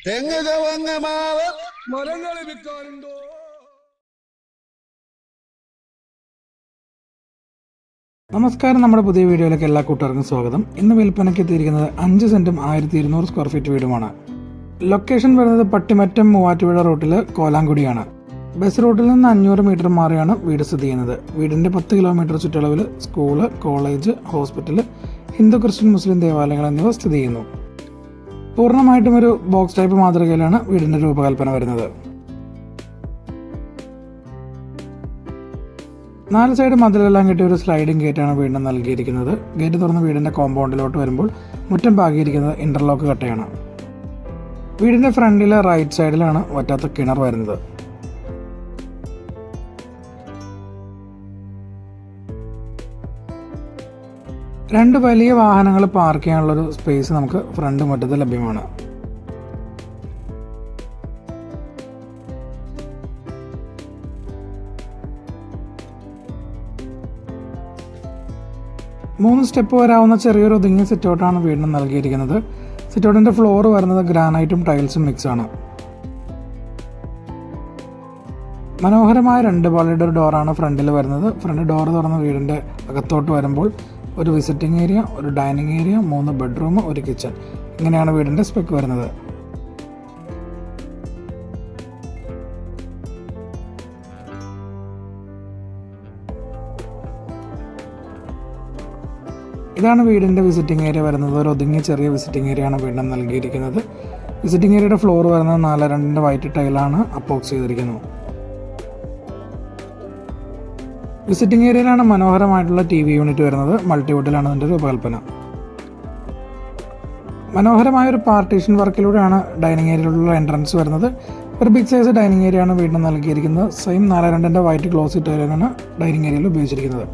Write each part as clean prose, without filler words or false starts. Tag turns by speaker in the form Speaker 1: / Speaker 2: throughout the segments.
Speaker 1: തെങ്ങ് ചവങ്ങ മാവ് മരങ്ങൾ വിൽക്കാനുണ്ടോ?
Speaker 2: നമസ്കാരം, നമ്മുടെ പുതിയ വീഡിയോയിലേക്ക് എല്ലാ കൂട്ടുകാർക്കും സ്വാഗതം. ഇന്ന് വിൽപ്പനയ്ക്ക് എത്തിയിരിക്കുന്നത് 5 സെന്റും 1200 സ്ക്വയർ ഫീറ്റ് വീടുമാണ്. ലൊക്കേഷൻ വരുന്നത് പട്ടിമറ്റം മൂവാറ്റുപുഴ റൂട്ടിൽ കോലാങ്കുടിയാണ്. ബസ് റൂട്ടിൽ നിന്ന് 500 മീറ്റർ മാറിയാണ് വീട് സ്ഥിതി ചെയ്യുന്നത്. വീടിന്റെ 10 കിലോമീറ്റർ ചുറ്റളവിൽ school, college, hospital, Hindu, Christian, Muslim ദേവാലയങ്ങൾ എന്നിവ സ്ഥിതി ചെയ്യുന്നു. പൂർണ്ണമായിട്ടും ഒരു ബോക്സ് ടൈപ്പ് മാതൃകയിലാണ് വീടിന്റെ രൂപകൽപ്പന വരുന്നത്. 4 സൈഡ് മതിലെല്ലാം കെട്ടിയ ഒരു സ്ലൈഡിംഗ് ഗേറ്റാണ് വീടിന് നൽകിയിരിക്കുന്നത്. ഗേറ്റ് തുറന്ന് വീടിന്റെ കോമ്പൗണ്ടിലോട്ട് വരുമ്പോൾ മുറ്റം പാകിയിരിക്കുന്നത് ഇന്റർലോക്ക് കട്ടയാണ്. വീടിന്റെ ഫ്രണ്ടിലെ റൈറ്റ് സൈഡിലാണ് വറ്റാത്ത കിണർ വരുന്നത്. രണ്ട് വലിയ വാഹനങ്ങൾ പാർക്ക് ചെയ്യാനുള്ളൊരു സ്പേസ് നമുക്ക് ഫ്രണ്ട് മുറ്റത്ത് ലഭ്യമാണ്. മൂന്ന് സ്റ്റെപ്പ് വരാവുന്ന ചെറിയൊരു ഒതുങ്ങിയ സിറ്റൗട്ടാണ് വീടിന് നൽകിയിരിക്കുന്നത്. സിറ്റൗട്ടിന്റെ ഫ്ലോർ വരുന്നത് ഗ്രാനൈറ്റും ടൈൽസും മിക്സ് ആണ്. മനോഹരമായ 2 പാളിയുടെ ഒരു ഡോറാണ് ഫ്രണ്ടിൽ വരുന്നത്. ഫ്രണ്ട് ഡോർ തുറന്ന് വീടിന്റെ അകത്തോട്ട് വരുമ്പോൾ ഒരു വിസിറ്റിംഗ് ഏരിയ, ഒരു ഡൈനിങ് ഏരിയ, 3 ബെഡ്റൂം, ഒരു കിച്ചൺ, ഇങ്ങനെയാണ് വീടിന്റെ സ്പെക്ക് വരുന്നത്. ഇതാണ് വീടിന്റെ വിസിറ്റിംഗ് ഏരിയ വരുന്നത്. ഒരു ഒതുങ്ങിയ ചെറിയ വിസിറ്റിംഗ് ഏരിയ ആണ് വീടിന് നൽകിയിരിക്കുന്നത്. വിസിറ്റിംഗ് ഏരിയയുടെ ഫ്ലോർ വരുന്നത് 4:2 വൈറ്റ് ടൈലാണ് അപ്പോക്സ് ചെയ്തിരിക്കുന്നത്. വിസിറ്റിംഗ് ഏരിയയിലാണ് മനോഹരമായിട്ടുള്ള TV യൂണിറ്റ് വരുന്നത്. മൾട്ടിവുഡിലാണ് അതിൻ്റെ രൂപകൽപ്പന. മനോഹരമായ ഒരു പാർട്ടീഷൻ വർക്കിലൂടെയാണ് ഡൈനിങ് ഏരിയയിലുള്ള എൻട്രൻസ് വരുന്നത്. ഒരു ബിഗ് സൈസ് ഡൈനിങ് ഏരിയ ആണ് വീടിന് നൽകിയിരിക്കുന്നത്. സെയിം 4:2 വൈറ്റ് ഗ്ലോസി ടൈലാണ് ഡൈനിങ് ഏരിയയിൽ ഉപയോഗിച്ചിരിക്കുന്നത്.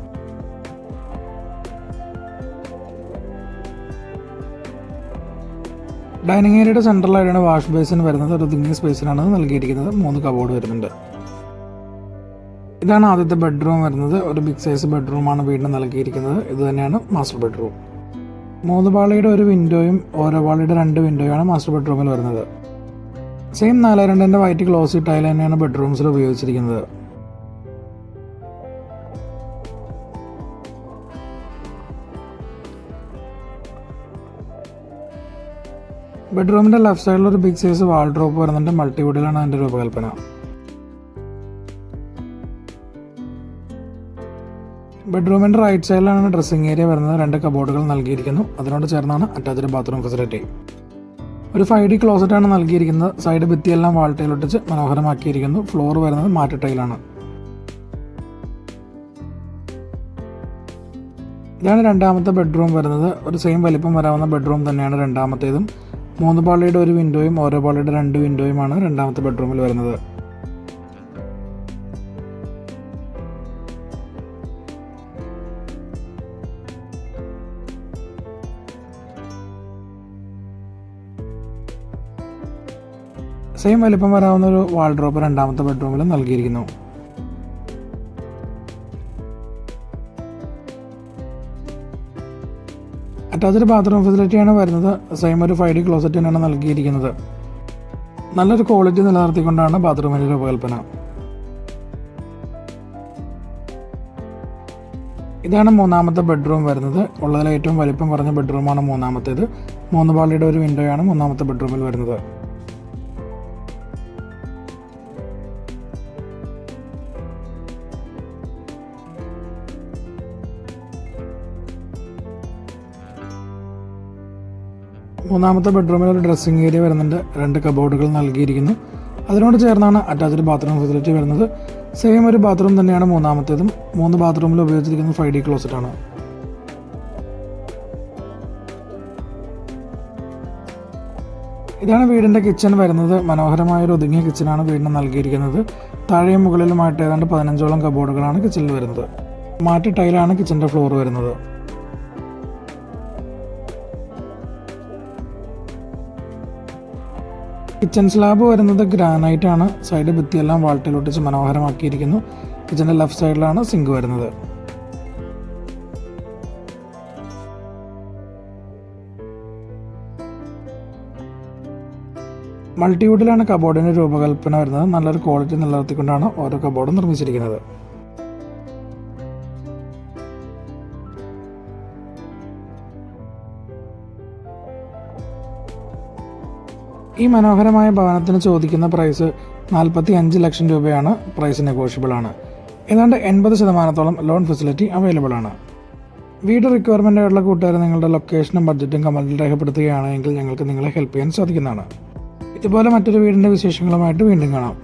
Speaker 2: ഡൈനിങ് ഏരിയയുടെ സെൻട്രലായിട്ടാണ് വാഷ് ബേസിൻ വരുന്നത്. ഒരു ഒതുങ്ങിയ സ്പേസിലാണ് നൽകിയിരിക്കുന്നത്. 3 കബോർഡ് വരുന്നുണ്ട്. ഇതാണ് ആദ്യത്തെ ബെഡ്റൂം വരുന്നത്. ഒരു ബിഗ് സൈസ് ബെഡ്റൂമാണ് വീടിന് നൽകിയിരിക്കുന്നത്. ഇത് തന്നെയാണ് മാസ്റ്റർ ബെഡ്റൂം. 3 പാളിയുടെ ഒരു വിൻഡോയും ഓരോ പാളിയുടെ 2 വിൻഡോയാണ് മാസ്റ്റർ ബെഡ്റൂമിൽ വരുന്നത്. സെയിം 4:2 വൈറ്റ് ഗ്ലോസി ടൈൽ തന്നെയാണ് ബെഡ്റൂംസിൽ ഉപയോഗിച്ചിരിക്കുന്നത്. ബെഡ്റൂമിന്റെ ലെഫ്റ്റ് സൈഡിൽ ഒരു ബിഗ് സൈസ് വാൾഡ്രോപ്പ് വരുന്നുണ്ട്. മൾട്ടിവുഡിലാണ് അതിന്റെ രൂപകൽപ്പന. ബെഡ്റൂമിന്റെ റൈറ്റ് സൈഡിലാണ് ഡ്രസ്സിംഗ് ഏരിയ വരുന്നത്. 2 കബോർഡുകൾ നൽകിയിരിക്കുന്നു. അതിനോട് ചേർന്നാണ് അറ്റാച്ച്ഡ് ബാത്റൂം ഫെസിലിറ്റി. ഒരു 5D ക്ലോസറ്റ് ആണ് നൽകിയിരിക്കുന്നത്. സൈഡ് ഭിത്തിയെല്ലാം വാൾ ടൈൽ ഒട്ടിച്ച് മനോഹരമാക്കിയിരിക്കുന്നു. ഫ്ലോർ വരുന്നത് മാറ്റ് ടൈലാണ്. ഇതാണ് രണ്ടാമത്തെ ബെഡ്റൂം വരുന്നത്. ഒരു സെയിം വലിപ്പം വരാവുന്ന ബെഡ്റൂം തന്നെയാണ് രണ്ടാമത്തേതും. 3 പാളിയുടെ ഒരു വിൻഡോയും ഓരോ പാളിയുടെ 2 വിൻഡോയുമാണ് രണ്ടാമത്തെ ബെഡ്റൂമിൽ വരുന്നത്. സെയിം വലിപ്പം വരാവുന്ന ഒരു വാൾഡ്രോപ്പ് രണ്ടാമത്തെ ബെഡ്റൂമിൽ നൽകിയിരിക്കുന്നു. അറ്റാച്ച്ഡ് ബാത്റൂം ഫെസിലിറ്റിയാണ് വരുന്നത്. സെയിം ഒരു 5D ക്ലോസറ്റ് തന്നെയാണ് നൽകിയിരിക്കുന്നത്. നല്ലൊരു ക്വാളിറ്റി നിലനിർത്തിക്കൊണ്ടാണ് ബാത്റൂമിൻ്റെ രൂപകൽപ്പന. ഇതാണ് മൂന്നാമത്തെ ബെഡ്റൂം വരുന്നത്. ഉള്ളതിൽ ഏറ്റവും വലിപ്പം കുറഞ്ഞ ബെഡ്റൂമാണ് മൂന്നാമത്തേത്. 3 പാളിയുടെ ഒരു വിൻഡോയാണ് മൂന്നാമത്തെ ബെഡ്റൂമിൽ വരുന്നത്. മൂന്നാമത്തെ ബെഡ്റൂമിൽ ഒരു ഡ്രസ്സിംഗ് ഏരിയ വരുന്നുണ്ട്. 2 കബോർഡുകൾ നൽകിയിരിക്കുന്നു. അതിനോട് ചേർന്നാണ് അറ്റാച്ച്ഡ് ബാത്റൂം ഫെസിലിറ്റി വരുന്നത്. സെയിം ഒരു ബാത്റൂം തന്നെയാണ് മൂന്നാമത്തേതും. 3 ബാത്റൂമിൽ ഉപയോഗിച്ചിരിക്കുന്നത് 5D ക്ലോസറ്റ് ആണ്. ഇതാണ് വീടിൻ്റെ കിച്ചൺ വരുന്നത്. മനോഹരമായ ഒരു ഒതുങ്ങിയ കിച്ചണാണ് വീടിന് നൽകിയിരിക്കുന്നത്. താഴെയും മുകളിലുമായിട്ട് ഏതാണ്ട് 15ഓളം കബോർഡുകളാണ് കിച്ചണിൽ വരുന്നത്. മാറ്റ് ടൈലാണ് കിച്ചൻ്റെ ഫ്ലോർ വരുന്നത്. കിച്ചൺ സ്ലാബ് വരുന്നത് ഗ്രാനൈറ്റ് ആണ്. സൈഡ് ഭിത്തിയെല്ലാം വാൾട്ടിലൊട്ടിച്ച് മനോഹരമാക്കിയിരിക്കുന്നു. കിച്ചൻ്റെ ലെഫ്റ്റ് സൈഡിലാണ് സിങ്ക് വരുന്നത്. മൾട്ടിവുഡിലാണ് കബോർഡിൻ്റെ രൂപകൽപ്പന വരുന്നത്. നല്ലൊരു ക്വാളിറ്റി നിലനിർത്തിക്കൊണ്ടാണ് ഓരോ കബോർഡും നിർമ്മിച്ചിരിക്കുന്നത്. ഈ മനോഹരമായ ഭവനത്തിന് ചോദിക്കുന്ന പ്രൈസ് 45 ലക്ഷം രൂപയാണ്. പ്രൈസ് നെഗോഷ്യബിൾ ആണ്. ഏതാണ്ട് 80% ലോൺ ഫെസിലിറ്റി അവൈലബിൾ ആണ്. വീട് റിക്വയർമെൻ്റ് ആയിട്ടുള്ള കൂട്ടുകാർ നിങ്ങളുടെ ലൊക്കേഷനും ബഡ്ജറ്റും കമൻറ്റിൽ രേഖപ്പെടുത്തുകയാണെങ്കിൽ ഞങ്ങൾക്ക് നിങ്ങളെ ഹെൽപ്പ് ചെയ്യാൻ സാധിക്കുന്നതാണ്. ഇതുപോലെ മറ്റൊരു വീടിൻ്റെ വിശേഷങ്ങളുമായിട്ട് വീണ്ടും കാണാം.